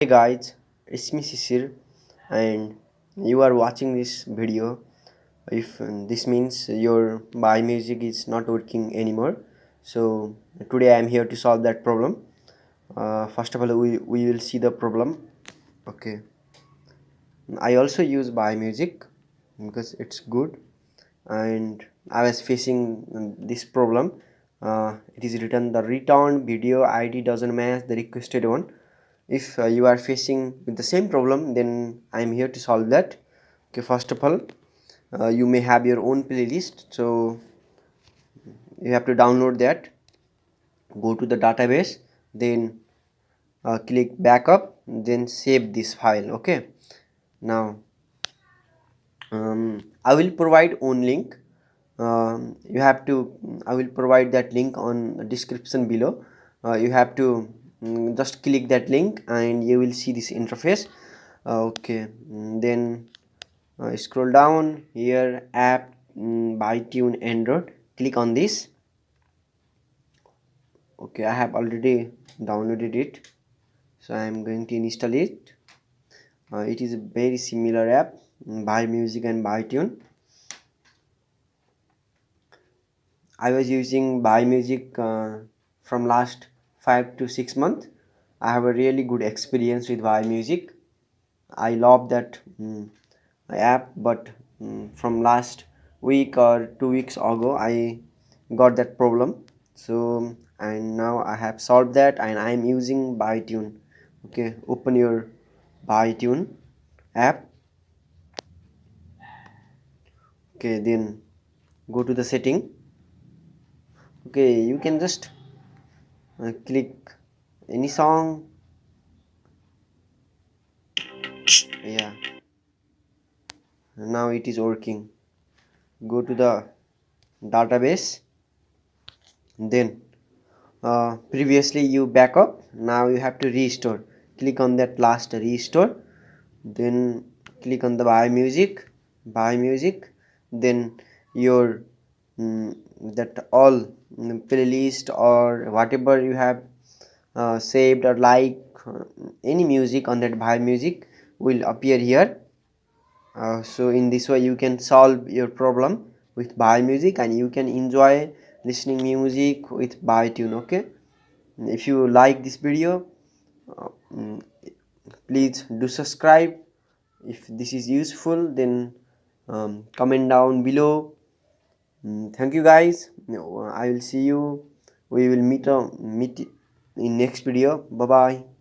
Guys, it's me Sisir, and you are watching this video. If this means your buy music is not working anymore, so today I am here to solve that problem. First of all, we will see the problem. Okay, I also use buy music because it's good, and I was facing this problem. It is written the return video ID doesn't match the requested one. If you are facing with the same problem, then I am here to solve that. Okay, first of all, you may have your own playlist, so you have to download that. Go to the database, then click backup, then save this file. Okay, now I will provide own link. You have to I will provide that link on the description below. You have to just click that link and you will see this interface. Okay, then scroll down here, app by tune Android, click on this. Okay, I have already downloaded it, so I am going to install it. It is a very similar app, by music and by tune. I was using ViMusic from last 5 to 6 months. I have a really good experience with ViMusic. I love that app, but from last week or 2 weeks ago, I got that problem. So, and now I have solved that, and I am using ByTune. Okay, open your ByTune app. Okay, then go to the setting. Okay, you can just click any song. Yeah, now it is working. Go to the database, then previously you backup, now you have to restore. Click on that last restore, then click on the buy music, then your that all playlist or whatever you have saved or like any music on that buy music will appear here. So in this way you can solve your problem with buy music, and you can enjoy listening music with buy tune. Okay, if you like this video, uh, mm, please do subscribe. If this is useful, then comment down below. Thank you guys. I will see you. We will meet in next video. Bye bye.